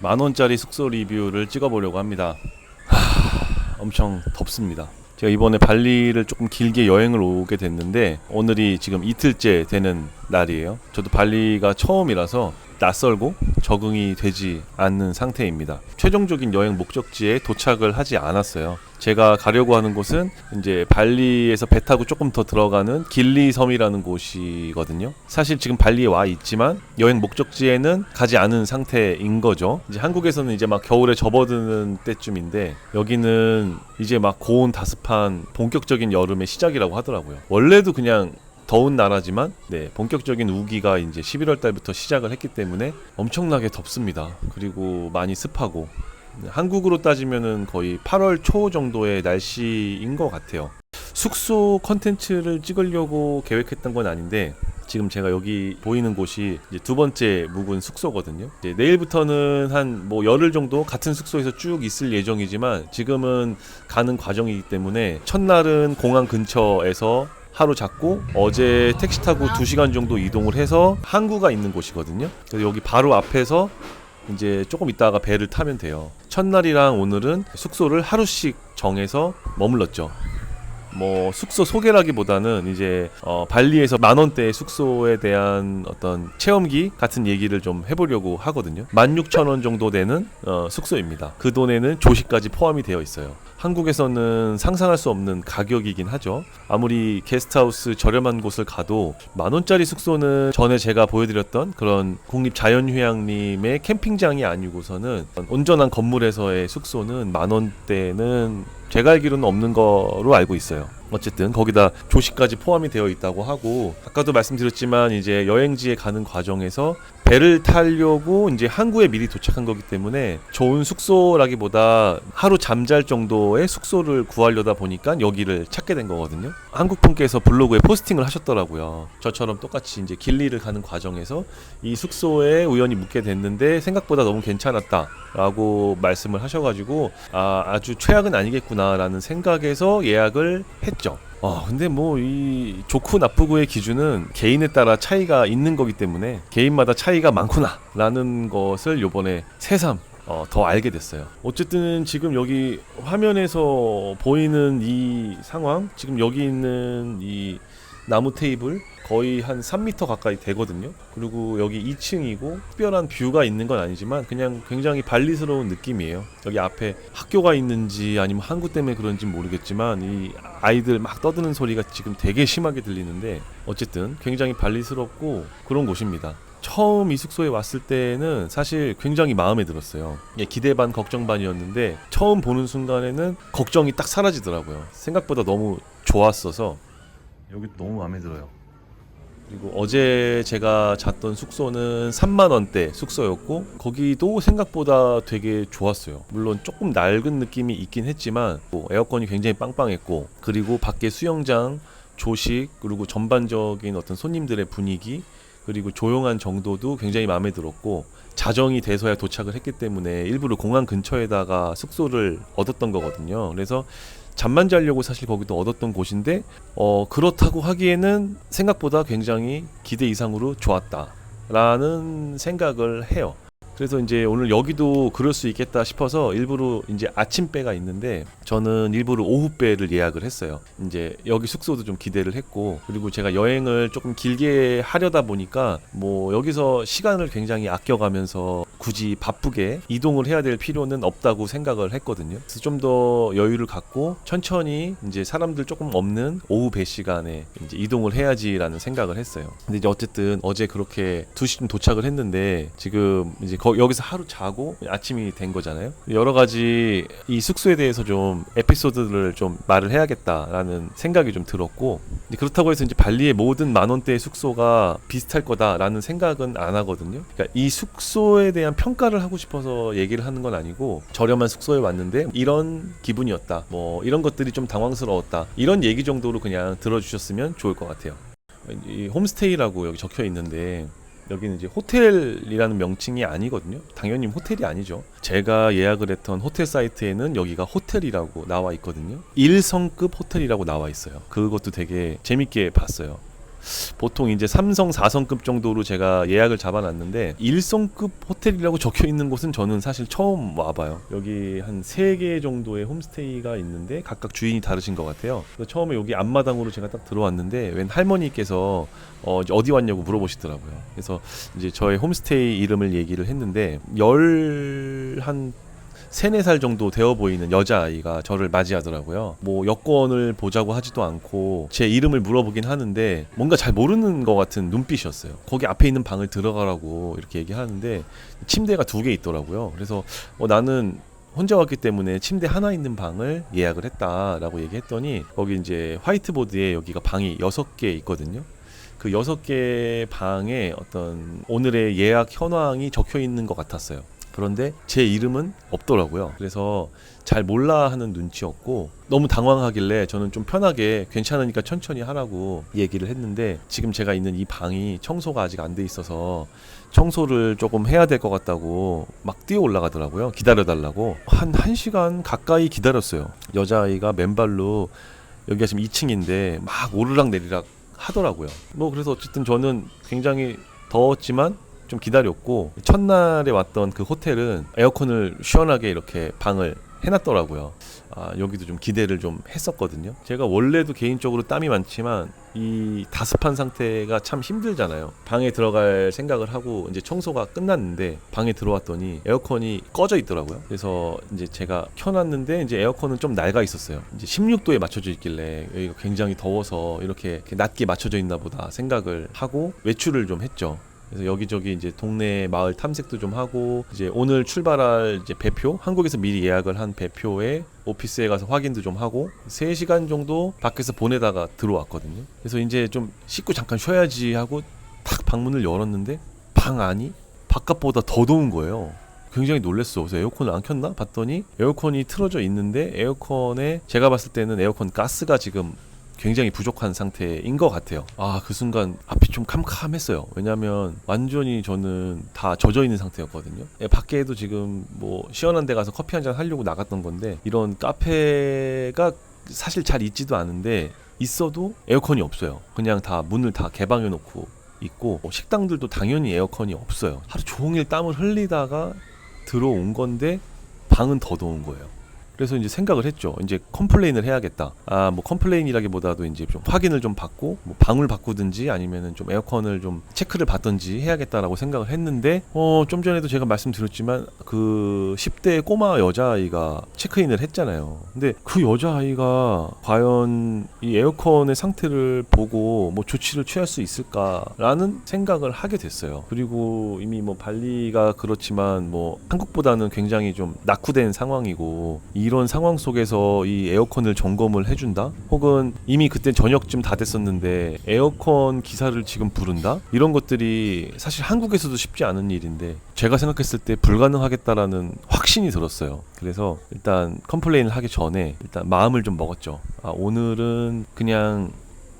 10,000원짜리 숙소 리뷰를 찍어보려고 합니다. 엄청 덥습니다. 제가 이번에 발리를 조금 길게 여행을 오게 됐는데 오늘이 지금 이틀째 되는 날이에요. 저도 발리가 처음이라서 낯설고 적응이 되지 않는 상태입니다. 최종적인 여행 목적지에 도착을 하지 않았어요. 제가 가려고 하는 곳은 이제 발리에서 배 타고 조금 더 들어가는 길리 섬이라는 곳이거든요. 사실 지금 발리에 와 있지만 여행 목적지에는 가지 않은 상태인 거죠. 이제 한국에서는 이제 막 겨울에 접어드는 때쯤인데 여기는 이제 막 고온 다습한 본격적인 여름의 시작이라고 하더라고요. 원래도 그냥 더운 나라지만 본격적인 우기가 이제 11월 달부터 시작을 했기 때문에 엄청나게 덥습니다. 그리고 많이 습하고 한국으로 따지면은 거의 8월 초 정도의 날씨인 것 같아요. 숙소 컨텐츠를 찍으려고 계획했던 건 아닌데 지금 제가 여기 보이는 곳이 이제 두 번째 묵은 숙소거든요. 이제 내일부터는 한 뭐 열흘 정도 같은 숙소에서 쭉 있을 예정이지만 지금은 가는 과정이기 때문에 첫날은 공항 근처에서 하루 잡고 어제 택시 타고 2시간 정도 이동을 해서 항구가 있는 곳이거든요. 그래서 여기 바로 앞에서 이제 조금 있다가 배를 타면 돼요. 첫날이랑 오늘은 숙소를 하루씩 정해서 머물렀죠. 뭐 숙소 소개라기보다는 이제 발리에서 10,000원대의 숙소에 대한 어떤 체험기 같은 얘기를 좀 해보려고 하거든요. 16,000원 정도 되는 숙소입니다. 그 돈에는 조식까지 포함이 되어 있어요. 한국에서는 상상할 수 없는 가격이긴 하죠. 아무리 게스트하우스 저렴한 곳을 가도 10,000원짜리 숙소는 전에 제가 보여드렸던 그런 국립자연휴양림의 캠핑장이 아니고서는 온전한 건물에서의 숙소는 10,000원대는 제가 알기로는 없는 거로 알고 있어요. 어쨌든 거기다 조식까지 포함이 되어 있다고 하고 아까도 말씀드렸지만 이제 여행지에 가는 과정에서 배를 타려고 이제 항구에 미리 도착한 거기 때문에 좋은 숙소라기보다 하루 잠잘 정도의 숙소를 구하려다 보니까 여기를 찾게 된 거거든요. 한국 분께서 블로그에 포스팅을 하셨더라고요. 저처럼 똑같이 이제 길리를 가는 과정에서 이 숙소에 우연히 묵게 됐는데 생각보다 너무 괜찮았다라고 말씀을 하셔가지고 아주 최악은 아니겠구나라는 생각에서 예약을 했죠. 근데 뭐 이 좋고 나쁘고의 기준은 개인에 따라 차이가 있는 거기 때문에 개인마다 차이가 많구나 라는 것을 요번에 새삼 더 알게 됐어요. 어쨌든 지금 여기 화면에서 보이는 이 상황, 지금 여기 있는 이 나무 테이블 거의 한 3m 가까이 되거든요. 그리고 여기 2층이고 특별한 뷰가 있는 건 아니지만 그냥 굉장히 발리스러운 느낌이에요. 여기 앞에 학교가 있는지 아니면 항구 때문에 그런지 모르겠지만 이 아이들 막 떠드는 소리가 지금 되게 심하게 들리는데 어쨌든 굉장히 발리스럽고 그런 곳입니다. 처음 이 숙소에 왔을 때는 사실 굉장히 마음에 들었어요. 기대 반 걱정 반이었는데 처음 보는 순간에는 걱정이 딱 사라지더라고요. 생각보다 너무 좋았어서 여기 너무 마음에 들어요. 그리고 어제 제가 잤던 숙소는 30,000원대 숙소였고 거기도 생각보다 되게 좋았어요. 물론 조금 낡은 느낌이 있긴 했지만 뭐 에어컨이 굉장히 빵빵했고 그리고 밖에 수영장, 조식 그리고 전반적인 어떤 손님들의 분위기 그리고 조용한 정도도 굉장히 마음에 들었고 자정이 돼서야 도착을 했기 때문에 일부러 공항 근처에다가 숙소를 얻었던 거거든요. 그래서 잠만 자려고 사실 거기도 얻었던 곳인데 그렇다고 하기에는 생각보다 굉장히 기대 이상으로 좋았다라는 생각을 해요. 그래서 이제 오늘 여기도 그럴 수 있겠다 싶어서 일부러 이제 아침배가 있는데 저는 일부러 오후배를 예약을 했어요. 이제 여기 숙소도 좀 기대를 했고 그리고 제가 여행을 조금 길게 하려다 보니까 뭐 여기서 시간을 굉장히 아껴가면서 굳이 바쁘게 이동을 해야 될 필요는 없다고 생각을 했거든요. 그래서 좀 더 여유를 갖고 천천히 이제 사람들 조금 없는 오후 배 시간에 이제 이동을 해야지라는 생각을 했어요. 근데 이제 어쨌든 어제 그렇게 2시쯤 도착을 했는데 지금 이제 여기서 하루 자고 아침이 된 거잖아요. 여러 가지 이 숙소에 대해서 좀 에피소드를 좀 말을 해야겠다라는 생각이 좀 들었고 그렇다고 해서 이제 발리의 모든 10,000원대의 숙소가 비슷할 거다라는 생각은 안 하거든요. 그러니까 이 숙소에 대한 평가를 하고 싶어서 얘기를 하는 건 아니고 저렴한 숙소에 왔는데 이런 기분이었다. 뭐 이런 것들이 좀 당황스러웠다. 이런 얘기 정도로 그냥 들어주셨으면 좋을 것 같아요. 이 홈스테이라고 여기 적혀 있는데 여기는 이제 호텔이라는 명칭이 아니거든요. 당연히 호텔이 아니죠. 제가 예약을 했던 호텔 사이트에는 여기가 호텔이라고 나와 있거든요. 1성급 호텔이라고 나와 있어요. 그것도 되게 재밌게 봤어요. 보통 이제 3성, 4성급 정도로 제가 예약을 잡아놨는데 1성급 호텔이라고 적혀 있는 곳은 저는 사실 처음 와봐요. 여기 한 3개 정도의 홈스테이가 있는데 각각 주인이 다르신 것 같아요. 그래서 처음에 여기 앞마당으로 제가 딱 들어왔는데 웬 할머니께서 어디 왔냐고 물어보시더라고요. 그래서 이제 저의 홈스테이 이름을 얘기를 했는데 한 3, 4살 정도 되어 보이는 여자아이가 저를 맞이하더라고요. 뭐 여권을 보자고 하지도 않고 제 이름을 물어보긴 하는데 뭔가 잘 모르는 것 같은 눈빛이었어요. 거기 앞에 있는 방을 들어가라고 이렇게 얘기하는데 침대가 2개 있더라고요. 그래서 나는 혼자 왔기 때문에 침대 하나 있는 방을 예약을 했다라고 얘기했더니 거기 이제 화이트보드에 여기가 방이 6개 있거든요. 그 6개 방에 어떤 오늘의 예약 현황이 적혀 있는 것 같았어요. 그런데 제 이름은 없더라고요. 그래서 잘 몰라 하는 눈치였고 너무 당황하길래 저는 좀 편하게 괜찮으니까 천천히 하라고 얘기를 했는데 지금 제가 있는 이 방이 청소가 아직 안 돼 있어서 청소를 조금 해야 될 것 같다고 막 뛰어 올라가더라고요. 기다려달라고. 한 1시간 가까이 기다렸어요. 여자아이가 맨발로 여기가 지금 2층인데 막 오르락 내리락 하더라고요. 뭐 그래서 어쨌든 저는 굉장히 더웠지만 좀 기다렸고 첫날에 왔던 그 호텔은 에어컨을 시원하게 이렇게 방을 해놨더라고요. 여기도 좀 기대를 좀 했었거든요. 제가 원래도 개인적으로 땀이 많지만 이 다습한 상태가 참 힘들잖아요. 방에 들어갈 생각을 하고 이제 청소가 끝났는데 방에 들어왔더니 에어컨이 꺼져 있더라고요. 그래서 이제 제가 켜놨는데 이제 에어컨은 좀 낡아 있었어요. 이제 16도에 맞춰져 있길래 여기가 굉장히 더워서 이렇게 낮게 맞춰져 있나 보다 생각을 하고 외출을 좀 했죠. 그래서 여기저기 이제 동네 마을 탐색도 좀 하고 이제 오늘 출발할 이제 배표, 한국에서 미리 예약을 한 배표에 오피스에 가서 확인도 좀 하고 3시간 정도 밖에서 보내다가 들어왔거든요. 그래서 이제 좀 씻고 잠깐 쉬어야지 하고 탁 방문을 열었는데 방 안이 바깥보다 더 더운 거예요. 굉장히 놀랐어. 그래서 에어컨을 안 켰나 봤더니 에어컨이 틀어져 있는데 에어컨에 제가 봤을 때는 에어컨 가스가 지금 굉장히 부족한 상태인 것 같아요. 그 순간 앞이 좀 캄캄했어요. 왜냐면 완전히 저는 다 젖어 있는 상태였거든요. 밖에도 지금 뭐 시원한 데 가서 커피 한잔 하려고 나갔던 건데 이런 카페가 사실 잘 있지도 않은데 있어도 에어컨이 없어요. 그냥 다 문을 다 개방해 놓고 있고 식당들도 당연히 에어컨이 없어요. 하루 종일 땀을 흘리다가 들어온 건데 방은 더 더운 거예요. 그래서 이제 생각을 했죠. 이제 컴플레인을 해야겠다. 뭐 컴플레인이라기보다도 이제 좀 확인을 좀 받고 뭐 방을 바꾸든지 아니면은 좀 에어컨을 좀 체크를 받든지 해야겠다라고 생각을 했는데 좀 전에도 제가 말씀드렸지만 그 10대 꼬마 여자아이가 체크인을 했잖아요. 근데 그 여자아이가 과연 이 에어컨의 상태를 보고 뭐 조치를 취할 수 있을까라는 생각을 하게 됐어요. 그리고 이미 뭐 발리가 그렇지만 뭐 한국보다는 굉장히 좀 낙후된 상황이고 이런 상황 속에서 이 에어컨을 점검을 해준다? 혹은 이미 그때 저녁쯤 다 됐었는데 에어컨 기사를 지금 부른다? 이런 것들이 사실 한국에서도 쉽지 않은 일인데 제가 생각했을 때 불가능하겠다라는 확신이 들었어요. 그래서 일단 컴플레인을 하기 전에 일단 마음을 좀 먹었죠. 오늘은 그냥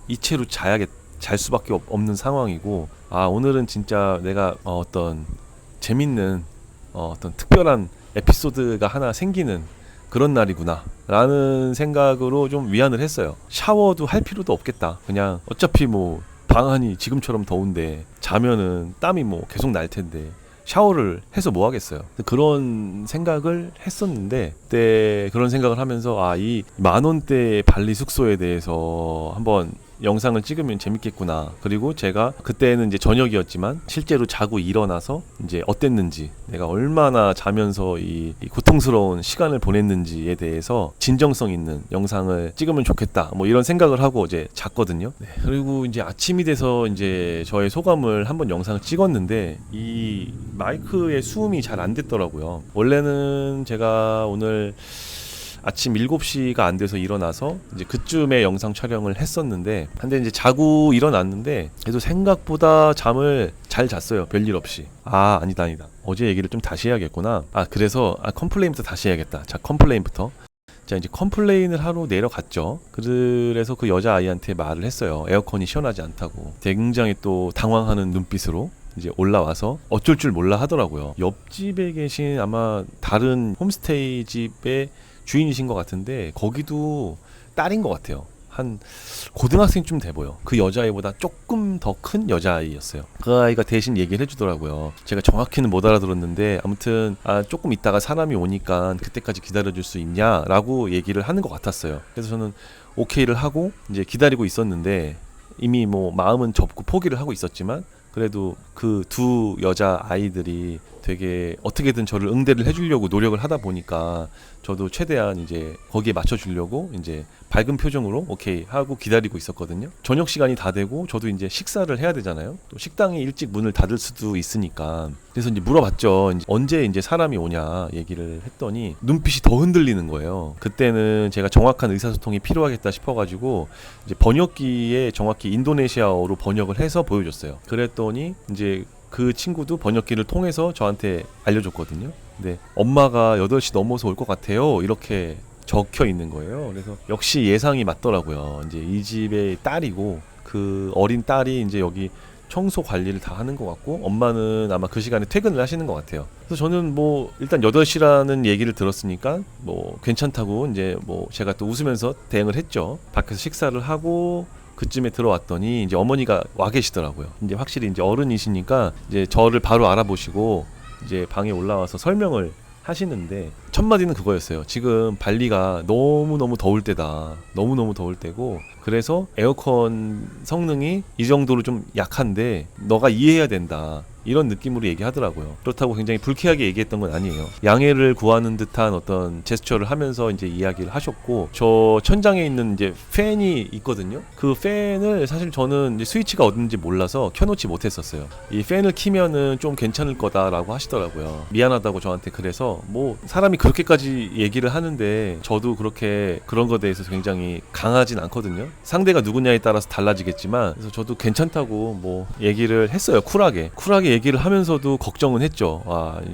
이체로 잘 수밖에 없는 상황이고 오늘은 진짜 내가 어떤 재밌는 어떤 특별한 에피소드가 하나 생기는 그런 날이구나 라는 생각으로 좀 위안을 했어요. 샤워도 할 필요도 없겠다. 그냥 어차피 뭐 방안이 지금처럼 더운데 자면은 땀이 뭐 계속 날 텐데 샤워를 해서 뭐 하겠어요. 그런 생각을 했었는데 그때 그런 생각을 하면서 이 10,000원대 발리 숙소에 대해서 한번 영상을 찍으면 재밌겠구나. 그리고 제가 그때는 이제 저녁이었지만 실제로 자고 일어나서 이제 어땠는지, 내가 얼마나 자면서 이 고통스러운 시간을 보냈는지에 대해서 진정성 있는 영상을 찍으면 좋겠다. 뭐 이런 생각을 하고 이제 잤거든요. 그리고 이제 아침이 돼서 이제 저의 소감을 한번 영상을 찍었는데 이 마이크의 수음이 잘 안 됐더라고요. 원래는 제가 오늘 아침 7시가 안 돼서 일어나서 이제 그쯤에 영상 촬영을 했었는데 근데 이제 자고 일어났는데 그래도 생각보다 잠을 잘 잤어요. 별일 없이. 아니다. 어제 얘기를 좀 다시 해야겠구나. 그래서 컴플레인부터 다시 해야겠다. 자, 컴플레인부터. 자, 이제 컴플레인을 하러 내려갔죠. 그래서 그 여자아이한테 말을 했어요. 에어컨이 시원하지 않다고. 굉장히 또 당황하는 눈빛으로 이제 올라와서 어쩔 줄 몰라 하더라고요. 옆집에 계신 아마 다른 홈스테이 집의 주인이신 것 같은데 거기도 딸인 것 같아요. 한 고등학생쯤 돼 보여. 그 여자아이보다 조금 더 큰 여자아이였어요. 그 아이가 대신 얘기를 해주더라고요. 제가 정확히는 못 알아들었는데 아무튼 조금 있다가 사람이 오니까 그때까지 기다려줄 수 있냐 라고 얘기를 하는 것 같았어요. 그래서 저는 오케이를 하고 이제 기다리고 있었는데 이미 뭐 마음은 접고 포기를 하고 있었지만 그래도 그 두 여자 아이들이 되게 어떻게든 저를 응대를 해주려고 노력을 하다 보니까 저도 최대한 이제 거기에 맞춰주려고 이제 밝은 표정으로 오케이 하고 기다리고 있었거든요. 저녁 시간이 다 되고 저도 이제 식사를 해야 되잖아요. 또 식당이 일찍 문을 닫을 수도 있으니까 그래서 이제 물어봤죠. 이제 언제 이제 사람이 오냐 얘기를 했더니 눈빛이 더 흔들리는 거예요. 그때는 제가 정확한 의사소통이 필요하겠다 싶어가지고 이제 번역기에 정확히 인도네시아어로 번역을 해서 보여줬어요. 그랬더니 이제 그 친구도 번역기를 통해서 저한테 알려줬거든요. 근데 엄마가 8시 넘어서 올 것 같아요. 이렇게 적혀 있는 거예요. 그래서 역시 예상이 맞더라고요. 이제 이 집의 딸이고 그 어린 딸이 이제 여기 청소 관리를 다 하는 것 같고 엄마는 아마 그 시간에 퇴근을 하시는 것 같아요. 그래서 저는 뭐 일단 8시라는 얘기를 들었으니까 뭐 괜찮다고 이제 뭐 제가 또 웃으면서 대응을 했죠. 밖에서 식사를 하고 그쯤에 들어왔더니 이제 어머니가 와 계시더라고요. 이제 확실히 이제 어른이시니까 이제 저를 바로 알아보시고 이제 방에 올라와서 설명을 하시는데 첫 마디는 그거였어요. 지금 발리가 너무너무 더울 때다. 너무너무 더울 때고 그래서 에어컨 성능이 이 정도로 좀 약한데 너가 이해해야 된다. 이런 느낌으로 얘기하더라고요. 그렇다고 굉장히 불쾌하게 얘기했던 건 아니에요. 양해를 구하는 듯한 어떤 제스처를 하면서 이제 이야기를 하셨고 저 천장에 있는 이제 팬이 있거든요. 그 팬을 사실 저는 이제 스위치가 어딘지 몰라서 켜놓지 못했었어요. 이 팬을 키면은 좀 괜찮을 거다라고 하시더라고요. 미안하다고 저한테 그래서 뭐 사람이 그렇게까지 얘기를 하는데 저도 그렇게 그런 거에 대해서 굉장히 강하진 않거든요. 상대가 누구냐에 따라서 달라지겠지만 그래서 저도 괜찮다고 뭐 얘기를 했어요. 쿨하게 얘기를 하면서도 걱정은 했죠.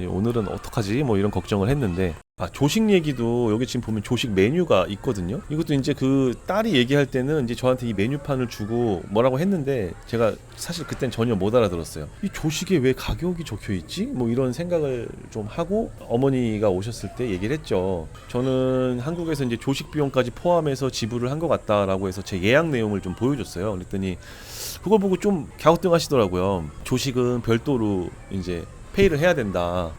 오늘은 어떡하지? 뭐 이런 걱정을 했는데 조식 얘기도 여기 지금 보면 조식 메뉴가 있거든요. 이것도 이제 그 딸이 얘기할 때는 이제 저한테 이 메뉴판을 주고 뭐라고 했는데 제가 사실 그땐 전혀 못 알아들었어요. 이 조식에 왜 가격이 적혀 있지? 뭐 이런 생각을 좀 하고 어머니가 오셨을 때 얘기를 했죠. 저는 한국에서 이제 조식 비용까지 포함해서 지불을 한 것 같다라고 해서 제 예약 내용을 좀 보여줬어요. 그랬더니 그걸 보고 좀 갸우뚱하시더라고요. 조식은 별도로 이제 페이를 해야 된다.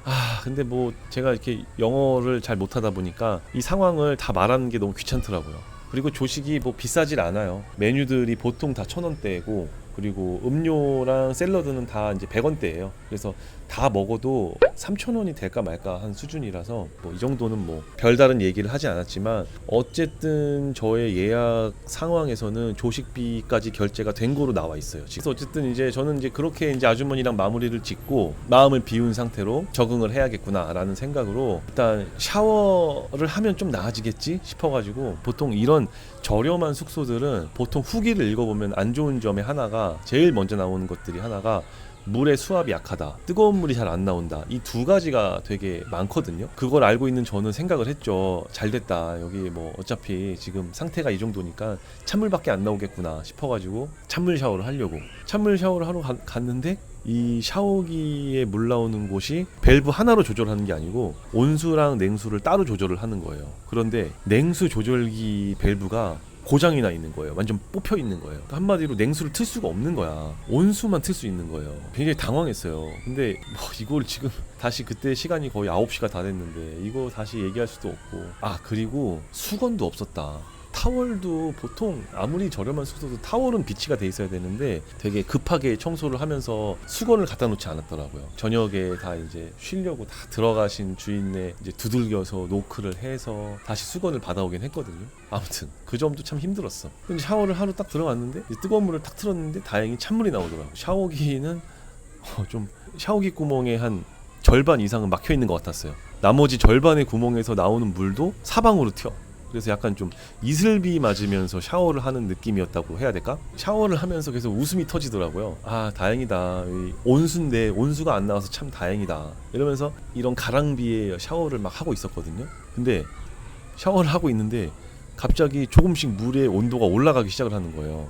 근데 뭐 제가 이렇게 영어를 잘 못하다 보니까 이 상황을 다 말하는 게 너무 귀찮더라고요. 그리고 조식이 뭐 비싸질 않아요. 메뉴들이 보통 다 1,000원대고 그리고 음료랑 샐러드는 다 이제 100원대예요. 그래서 다 먹어도 3,000원이 될까 말까 한 수준이라서 뭐 이 정도는 뭐 별다른 얘기를 하지 않았지만 어쨌든 저의 예약 상황에서는 조식비까지 결제가 된 거로 나와 있어요. 그래서 어쨌든 이제 저는 이제 그렇게 이제 아주머니랑 마무리를 짓고 마음을 비운 상태로 적응을 해야겠구나라는 생각으로 일단 샤워를 하면 좀 나아지겠지 싶어가지고 보통 이런 저렴한 숙소들은 보통 후기를 읽어보면 안 좋은 점의 하나가 제일 먼저 나오는 것들이 하나가 물의 수압이 약하다, 뜨거운 물이 잘 안 나온다, 이 두 가지가 되게 많거든요. 그걸 알고 있는 저는 생각을 했죠. 잘됐다, 여기 뭐 어차피 지금 상태가 이 정도니까 찬물밖에 안 나오겠구나 싶어가지고 찬물 샤워를 하려고 찬물 샤워를 하러 갔는데 이 샤워기에 물 나오는 곳이 밸브 하나로 조절하는 게 아니고 온수랑 냉수를 따로 조절을 하는 거예요. 그런데 냉수 조절기 밸브가 고장이 나 있는 거예요. 완전 뽑혀 있는 거예요. 한마디로 냉수를 틀 수가 없는 거야. 온수만 틀 수 있는 거예요. 굉장히 당황했어요. 근데 뭐 이걸 지금 다시 그때 시간이 거의 9시가 다 됐는데 이거 다시 얘기할 수도 없고 그리고 수건도 없었다. 타월도 보통 아무리 저렴한 숙소도 타월은 비치가 돼 있어야 되는데 되게 급하게 청소를 하면서 수건을 갖다 놓지 않았더라고요. 저녁에 다 이제 쉬려고 다 들어가신 주인네 이제 두들겨서 노크를 해서 다시 수건을 받아오긴 했거든요. 아무튼 그 점도 참 힘들었어. 근데 샤워를 하러 딱 들어갔는데 뜨거운 물을 딱 틀었는데 다행히 찬물이 나오더라고요. 샤워기는 좀 샤워기 구멍에 한 절반 이상은 막혀 있는 것 같았어요. 나머지 절반의 구멍에서 나오는 물도 사방으로 튀어. 그래서 약간 좀 이슬비 맞으면서 샤워를 하는 느낌이었다고 해야 될까? 샤워를 하면서 계속 웃음이 터지더라고요. 다행이다. 온수인데 온수가 안 나와서 참 다행이다. 이러면서 이런 가랑비에 샤워를 막 하고 있었거든요. 근데 샤워를 하고 있는데 갑자기 조금씩 물의 온도가 올라가기 시작을 하는 거예요.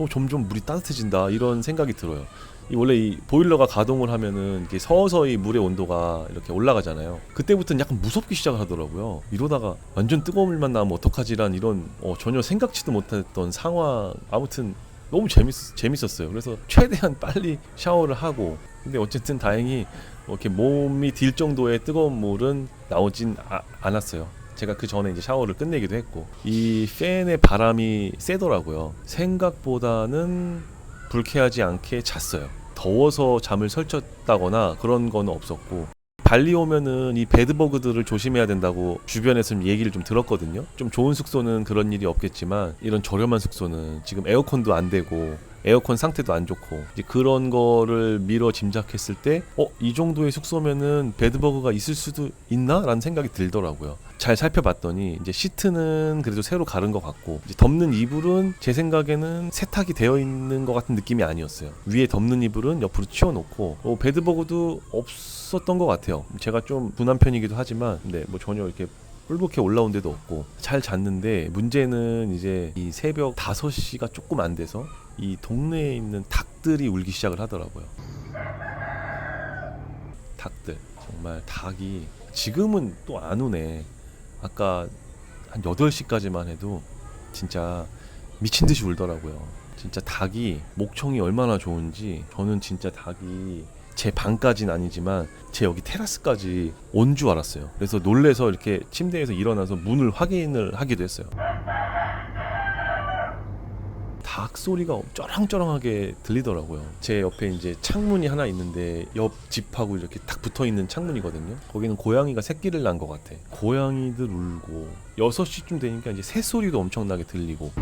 점점 물이 따뜻해진다 이런 생각이 들어요. 원래 이 보일러가 가동을 하면은 이게 서서히 물의 온도가 이렇게 올라가잖아요. 그때부터는 약간 무섭기 시작을 하더라고요. 이러다가 완전 뜨거운 물만 나오면 어떡하지란 이런 전혀 생각지도 못했던 상황. 아무튼 너무 재밌었어요. 그래서 최대한 빨리 샤워를 하고, 근데 어쨌든 다행히 이렇게 몸이 딜 정도의 뜨거운 물은 나오진 않았어요. 제가 그 전에 이제 샤워를 끝내기도 했고, 이 팬의 바람이 세더라고요. 생각보다는 불쾌하지 않게 잤어요. 더워서 잠을 설쳤다거나 그런 건 없었고, 발리 오면은 이 베드버그들을 조심해야 된다고 주변에서 얘기를 좀 들었거든요. 좀 좋은 숙소는 그런 일이 없겠지만 이런 저렴한 숙소는 지금 에어컨도 안 되고 에어컨 상태도 안 좋고, 이제 그런 거를 미뤄 짐작했을 때 이 정도의 숙소면은 베드버그가 있을 수도 있나? 라는 생각이 들더라고요. 잘 살펴봤더니 이제 시트는 그래도 새로 가른 것 같고, 이제 덮는 이불은 제 생각에는 세탁이 되어 있는 것 같은 느낌이 아니었어요. 위에 덮는 이불은 옆으로 치워놓고, 베드버그도 없었던 것 같아요. 제가 좀 둔한 편이기도 하지만, 근데 뭐 전혀 이렇게 뿔복해 올라온 데도 없고 잘 잤는데, 문제는 이제 이 새벽 5시가 조금 안 돼서 이 동네에 있는 닭들이 울기 시작을 하더라고요. 닭들, 정말 닭이 지금은 또 안 우네. 아까 한 8시까지만 해도 진짜 미친 듯이 울더라고요. 진짜 닭이 목청이 얼마나 좋은지, 저는 진짜 닭이 제 방까지는 아니지만 제 여기 테라스까지 온 줄 알았어요. 그래서 놀래서 이렇게 침대에서 일어나서 문을 확인을 하기도 했어요. 닭 소리가 쩌랑쩌랑하게 들리더라고요. 제 옆에 이제 창문이 하나 있는데 옆 집하고 이렇게 딱 붙어 있는 창문이거든요. 거기는 고양이가 새끼를 낳은 것 같아. 고양이들 울고, 6시쯤 되니까 이제 새 소리도 엄청나게 들리고.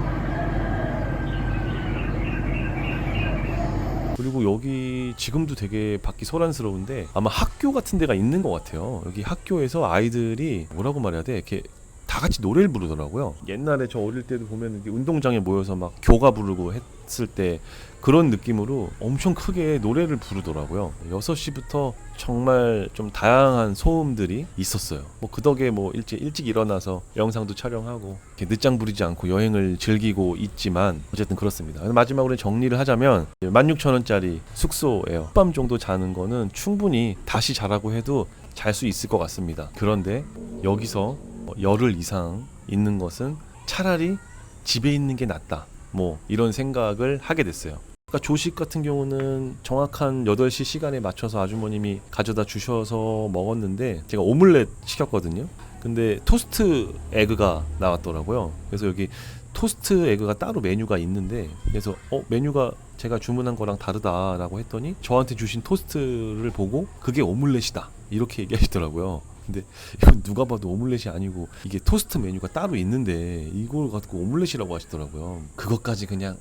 그리고 여기 지금도 되게 밖이 소란스러운데 아마 학교 같은 데가 있는 것 같아요. 여기 학교에서 아이들이 뭐라고 말해야 돼? 이렇게 다 같이 노래를 부르더라고요. 옛날에 저 어릴 때도 보면 운동장에 모여서 막 교가 부르고 했을 때 그런 느낌으로 엄청 크게 노래를 부르더라고요. 6시부터 정말 좀 다양한 소음들이 있었어요. 뭐 그 덕에 뭐 일찍 일어나서 영상도 촬영하고 이렇게 늦장 부리지 않고 여행을 즐기고 있지만, 어쨌든 그렇습니다. 마지막으로 정리를 하자면 16,000원짜리 숙소예요. 밤 정도 자는 거는 충분히 다시 자라고 해도 잘 수 있을 것 같습니다. 그런데 여기서 열흘 이상 있는 것은 차라리 집에 있는 게 낫다, 뭐 이런 생각을 하게 됐어요. 그러니까 조식 같은 경우는 정확한 8시 시간에 맞춰서 아주머님이 가져다 주셔서 먹었는데, 제가 오믈렛 시켰거든요. 근데 토스트 에그가 나왔더라고요. 그래서 여기 토스트 에그가 따로 메뉴가 있는데, 그래서 메뉴가 제가 주문한 거랑 다르다라고 했더니 저한테 주신 토스트를 보고 그게 오믈렛이다 이렇게 얘기하시더라고요. 근데 이건 누가 봐도 오믈렛이 아니고 이게 토스트 메뉴가 따로 있는데 이걸 갖고 오믈렛이라고 하시더라고요. 그것까지 그냥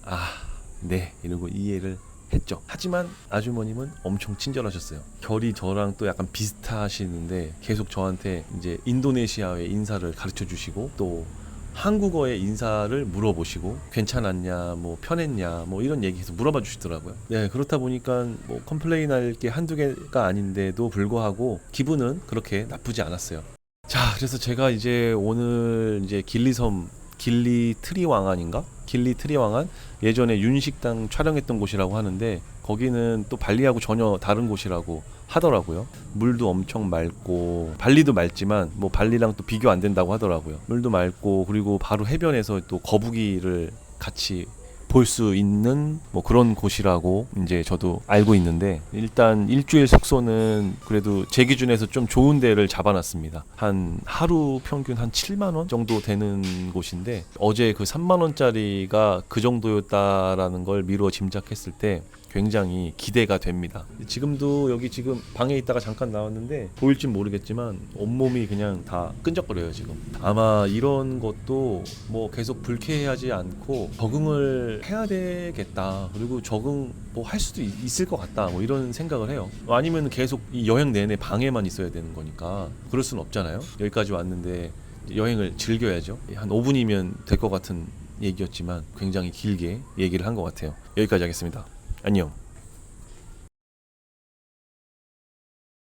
네 이러고 이해를 했죠. 하지만 아주머님은 엄청 친절하셨어요. 결이 저랑 또 약간 비슷하시는데 계속 저한테 이제 인도네시아의 인사를 가르쳐 주시고, 또 한국어의 인사를 물어보시고 괜찮았냐, 뭐 편했냐, 뭐 이런 얘기 계속 물어봐 주시더라고요. 네, 그렇다 보니까 뭐 컴플레인할 게 한두 개가 아닌데도 불구하고 기분은 그렇게 나쁘지 않았어요. 자, 그래서 제가 이제 오늘 이제 길리섬 길리 트리왕안인가? 길리 트리왕안, 예전에 윤식당 촬영했던 곳이라고 하는데 거기는 또 발리하고 전혀 다른 곳이라고 하더라고요. 물도 엄청 맑고, 발리도 맑지만 뭐 발리랑 또 비교 안 된다고 하더라고요. 물도 맑고, 그리고 바로 해변에서 또 거북이를 같이 볼 수 있는 뭐 그런 곳이라고 이제 저도 알고 있는데, 일단 일주일 숙소는 그래도 제 기준에서 좀 좋은 데를 잡아놨습니다. 한 하루 평균 한 7만 원 정도 되는 곳인데, 어제 그 3만 원짜리가 그 정도였다라는 걸 미루어 짐작했을 때 굉장히 기대가 됩니다. 지금도 여기 지금 방에 있다가 잠깐 나왔는데 보일진 모르겠지만 온몸이 그냥 다 끈적거려요 지금. 아마 이런 것도 뭐 계속 불쾌하지 않고 적응을 해야 되겠다, 그리고 적응 뭐 할 수도 있을 것 같다, 뭐 이런 생각을 해요. 아니면 계속 이 여행 내내 방에만 있어야 되는 거니까 그럴 수는 없잖아요. 여기까지 왔는데 여행을 즐겨야죠. 한 5분이면 될 것 같은 얘기였지만 굉장히 길게 얘기를 한 것 같아요. 여기까지 하겠습니다. 안녕.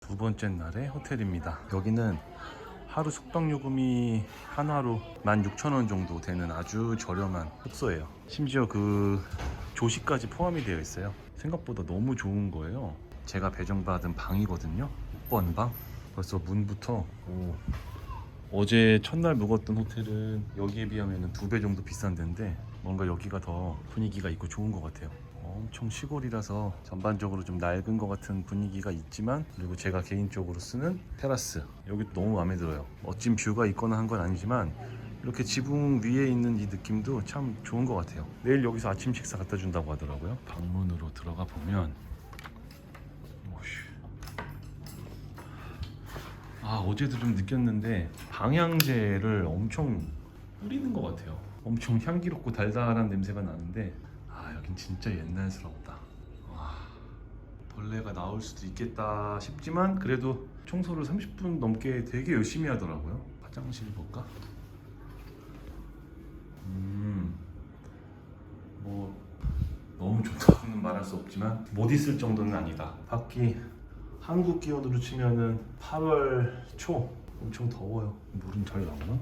두 번째 날의 호텔입니다. 여기는 하루 숙박 요금이 한 하루 16,000원 정도 되는 아주 저렴한 숙소예요. 심지어 그 조식까지 포함이 되어 있어요. 생각보다 너무 좋은 거예요. 제가 배정받은 방이거든요. 6번 방. 벌써 문부터 어제 첫날 묵었던 호텔은 여기에 비하면 2배 정도 비싼 데인데 뭔가 여기가 더 분위기가 있고 좋은 것 같아요. 엄청 시골이라서 전반적으로 좀 낡은 것 같은 분위기가 있지만, 그리고 제가 개인적으로 쓰는 테라스 여기 너무 마음에 들어요. 멋진 뷰가 있거나 한 건 아니지만 이렇게 지붕 위에 있는 이 느낌도 참 좋은 것 같아요. 내일 여기서 아침 식사 갖다 준다고 하더라고요. 방문으로 들어가 보면 어제도 좀 느꼈는데 방향제를 엄청 뿌리는 것 같아요. 엄청 향기롭고 달달한 냄새가 나는데 여긴 진짜 옛날스럽다. 벌레가 나올 수도 있겠다 싶지만 그래도 청소를 30분 넘게 되게 열심히 하더라고요. 화장실 볼까? 뭐 너무 좋다고는 말할 수 없지만 못 있을 정도는 아니다. 밖이 한국 기온으로 치면은 8월 초 엄청 더워요. 물은 잘 나오나?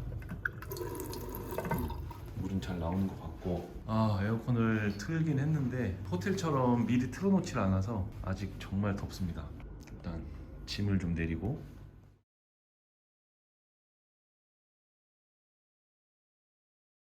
물은 잘 나오는 것 같고 에어컨을 틀긴 했는데 호텔처럼 미리 틀어놓질 않아서 아직 정말 덥습니다. 일단 짐을 좀 내리고